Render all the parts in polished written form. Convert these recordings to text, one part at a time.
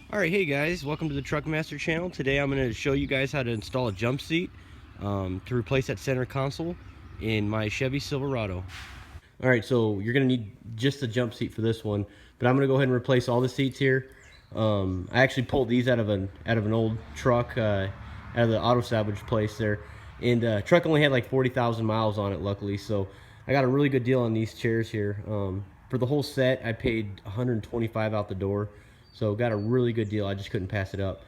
Alright, hey guys, welcome to the Truckmaster channel. Today I'm going to show you guys how to install a jump seat to replace that center console in my Chevy Silverado. Alright, so you're going to need just the jump seat for this one, but I'm going to go ahead and replace all the seats here. I actually pulled these out of an old truck, out of the auto salvage place there, and truck only had like 40,000 miles on it, luckily, so I got a really good deal on these chairs here. For the whole set, I paid $125 out the door. So got a really good deal. I just couldn't pass it up.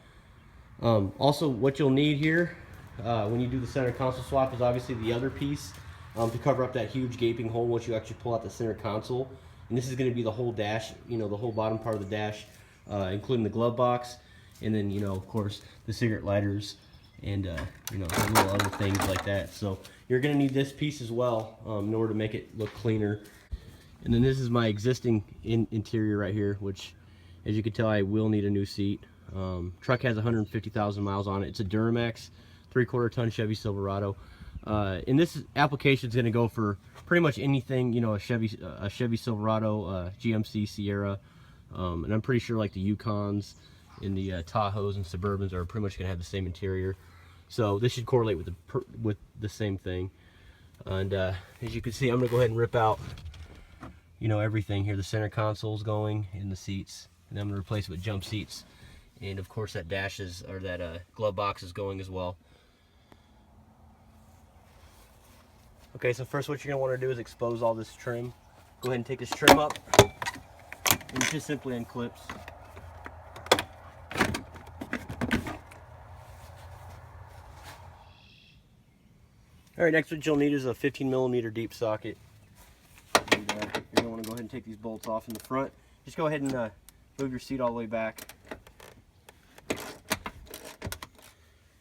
Also, what you'll need here when you do the center console swap is obviously the other piece to cover up that huge gaping hole once you actually pull out the center console. And this is going to be the whole dash, the whole bottom part of the dash, including the glove box, and then, of course, the cigarette lighters and, little other things like that. So you're going to need this piece as well in order to make it look cleaner. And then this is my existing interior right here, which, as you can tell, I will need a new seat. Truck has 150,000 miles on it. It's a Duramax 3/4 ton Chevy Silverado. And this application is going to go for pretty much anything, a Chevy Silverado, GMC Sierra, and I'm pretty sure like the Yukons and the Tahoes and Suburbans are pretty much going to have the same interior. So this should correlate with the same thing. And as you can see, I'm going to go ahead and rip out everything here. The center console's going in the seats, and I'm going to replace it with jump seats, and of course that glove box is going as well. Okay, so first what you're going to want to do is expose all this trim. Go ahead and take this trim up, and it just simply unclips. Alright, next what you'll need is a 15mm deep socket. And you're going to want to go ahead and take these bolts off in the front. Just go ahead and move your seat all the way back.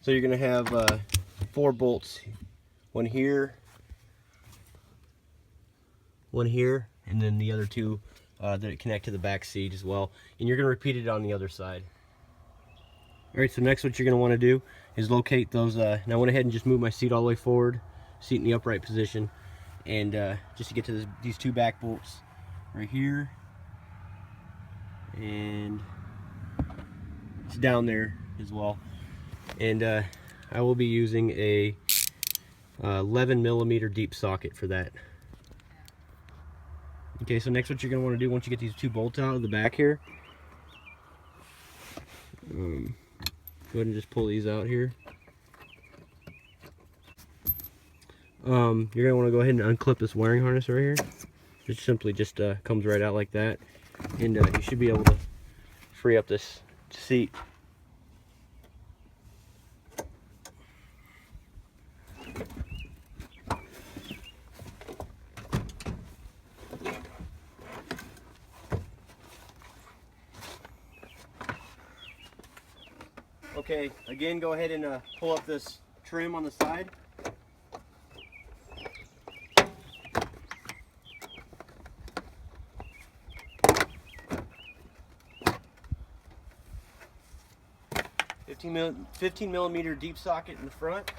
So you're going to have 4 bolts. One here, and then the other 2 that connect to the back seat as well. And you're going to repeat it on the other side. Alright, so next what you're going to want to do is locate those. Now I went ahead and just moved my seat all the way forward, seat in the upright position, and just to get to these 2 back bolts right here, and it's down there as well. And I will be using a 11mm deep socket for that. Okay, so next what you're going to want to do once you get these 2 bolts out of the back here, go ahead and just pull these out here. You're going to want to go ahead and unclip this wiring harness right here. It simply just comes right out like that, and you should be able to free up this seat. Okay, again, go ahead and pull up this trim on the side. A 15mm deep socket in the front.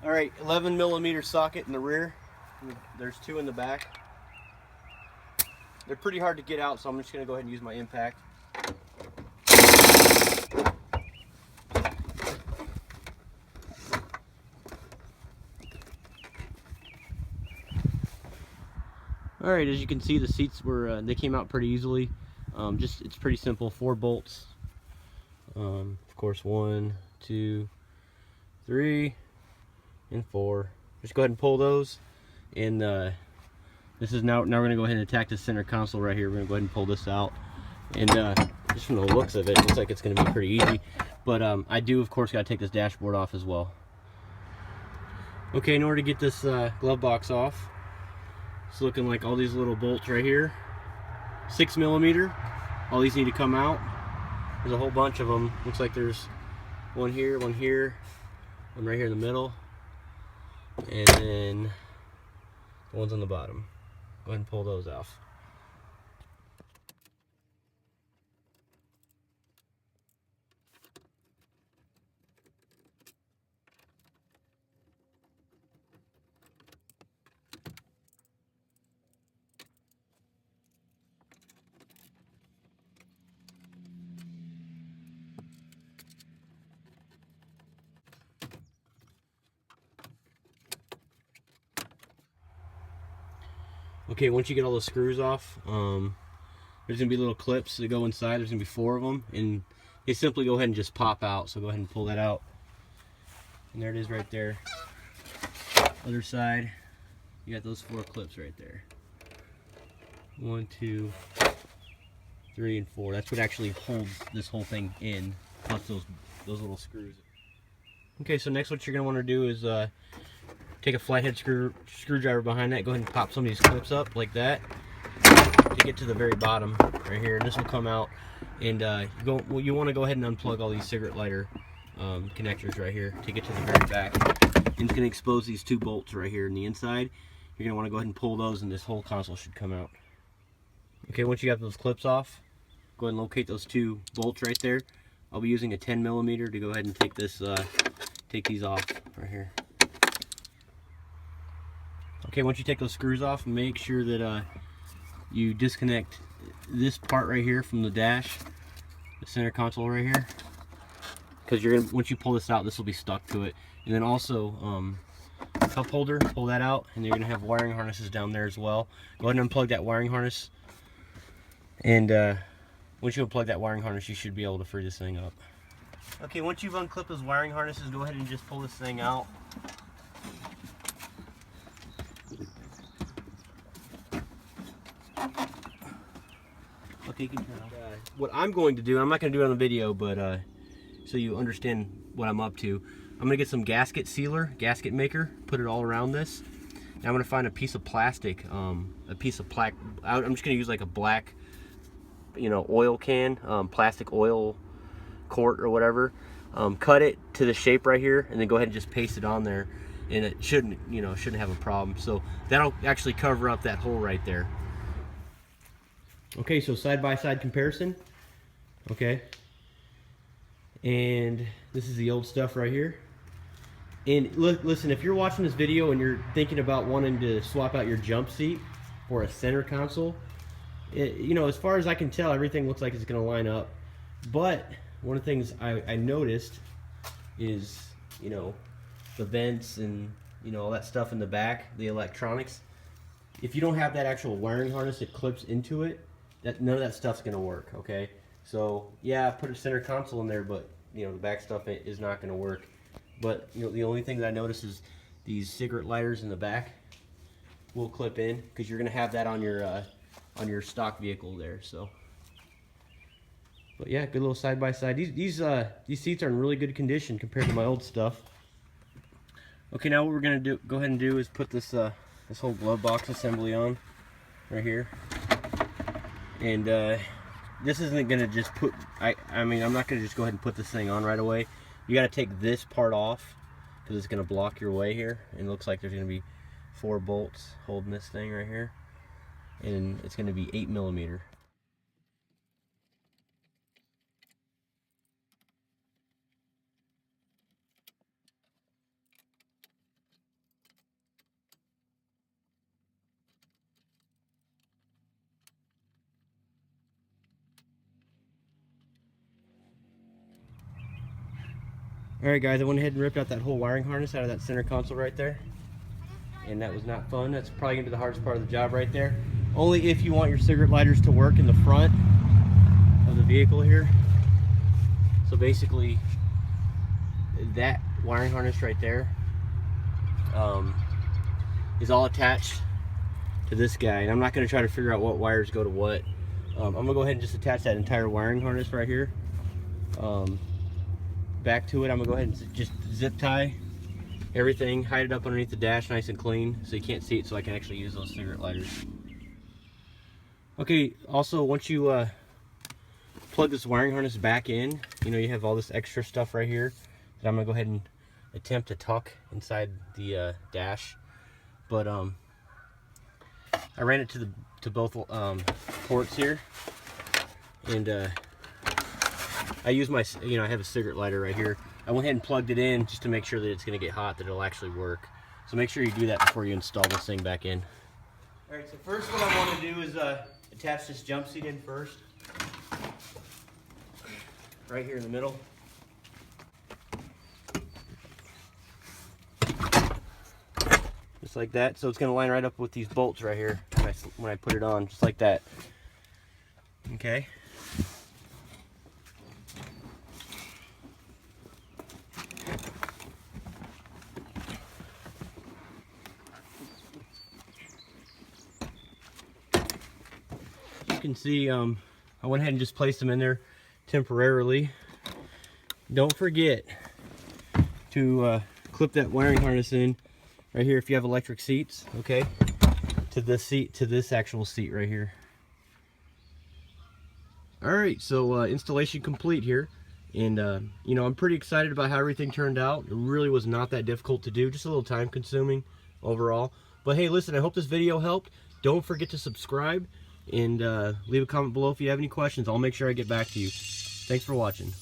Alright, 11mm socket in the rear. There's 2 in the back. They're pretty hard to get out, so I'm just going to go ahead and use my impact. Alright, as you can see, the seats they came out pretty easily. It's pretty simple, 4 bolts. Of course, 1, 2, 3, and 4. Just go ahead and pull those, and this is now we're going to go ahead and attack the center console right here. We're going to go ahead and pull this out, and just from the looks of it, it looks like it's going to be pretty easy. But I do, of course, got to take this dashboard off as well. Okay, in order to get this glove box off, it's looking like all these little bolts right here, 6mm. All these need to come out. There's a whole bunch of them. Looks like there's one here, one right here in the middle, and then the ones on the bottom. Go ahead and pull those off. Okay, once you get all the screws off, there's gonna be little clips that go inside. There's gonna be 4 of them, and they simply go ahead and just pop out. So go ahead and pull that out, and there it is right there. Other side, you got those 4 clips right there. 1, 2, 3, and 4. That's what actually holds this whole thing in, plus those little screws. Okay, so next what you're gonna want to do is take a flathead screwdriver behind that. Go ahead and pop some of these clips up like that to get to the very bottom right here, and this will come out. And you want to go ahead and unplug all these cigarette lighter connectors right here to get to the very back. And it's going to expose these 2 bolts right here in the inside. You're going to want to go ahead and pull those, and this whole console should come out. Okay, once you got those clips off, go ahead and locate those 2 bolts right there. I'll be using a 10mm to go ahead and take these off right here. Okay, once you take those screws off, make sure that you disconnect this part right here from the dash, the center console right here, because once you pull this out, this will be stuck to it. And then also cup holder, pull that out, and you're gonna have wiring harnesses down there as well. Go ahead and unplug that wiring harness, and once you unplug that wiring harness, you should be able to free this thing up. Okay, once you've unclipped those wiring harnesses, go ahead and just pull this thing out. Okay, you can turn off. What I'm going to do, I'm not going to do it on the video, but so you understand what I'm up to, I'm going to get some gasket sealer, gasket maker, put it all around this. Now I'm going to find a piece of plastic, I'm just going to use like a black, oil can, plastic oil quart or whatever. Cut it to the shape right here, and then go ahead and just paste it on there, and it shouldn't have a problem. So that'll actually cover up that hole right there. Okay, so side-by-side comparison. Okay, and this is the old stuff right here. And listen, if you're watching this video and you're thinking about wanting to swap out your jump seat for a center console, as far as I can tell, everything looks like it's going to line up. But one of the things I noticed is, the vents and, all that stuff in the back, the electronics. If you don't have that actual wiring harness that clips into it, none of that stuff's going to work, okay? So, yeah, put a center console in there, but, the back stuff is not going to work. But, the only thing that I noticed is these cigarette lighters in the back will clip in, because you're going to have that on your stock vehicle there, so. But yeah, good little side-by-side. These seats are in really good condition compared to my old stuff. Okay, now what we're going to go ahead and do is put this whole glove box assembly on right here. And this isn't gonna just put, I'm not gonna just go ahead and put this thing on right away. You gotta take this part off, because it's gonna block your way here. And it looks like there's gonna be 4 bolts holding this thing right here. And it's gonna be 8mm. Alright guys, I went ahead and ripped out that whole wiring harness out of that center console right there. And that was not fun. That's probably going to be the hardest part of the job right there. Only if you want your cigarette lighters to work in the front of the vehicle here. So basically, that wiring harness right there is all attached to this guy. And I'm not going to try to figure out what wires go to what. I'm going to go ahead and just attach that entire wiring harness right here. Back to it, I'm gonna go ahead and just zip tie everything, hide it up underneath the dash nice and clean so you can't see it, so I can actually use those cigarette lighters. Okay, also once you plug this wiring harness back in, you have all this extra stuff right here that I'm gonna go ahead and attempt to tuck inside the dash. But I ran it to both ports here, and I use my, I have a cigarette lighter right here. I went ahead and plugged it in just to make sure that it's going to get hot, that it'll actually work. So make sure you do that before you install this thing back in. Alright, so first what I want to do is attach this jump seat in first. Right here in the middle. just like that. So it's going to line right up with these bolts right here when I put it on, just like that. Okay. You can see I went ahead and just placed them in there temporarily. Don't forget to clip that wiring harness in right here if you have electric seats, okay, to this seat, to this actual seat right here. All right, so installation complete here, and you know, I'm pretty excited about how everything turned out. It really was not that difficult to do, just a little time consuming overall. But hey, listen, I hope this video helped. Don't forget to subscribe and leave a comment below if you have any questions. I'll make sure I get back to you. Thanks for watching.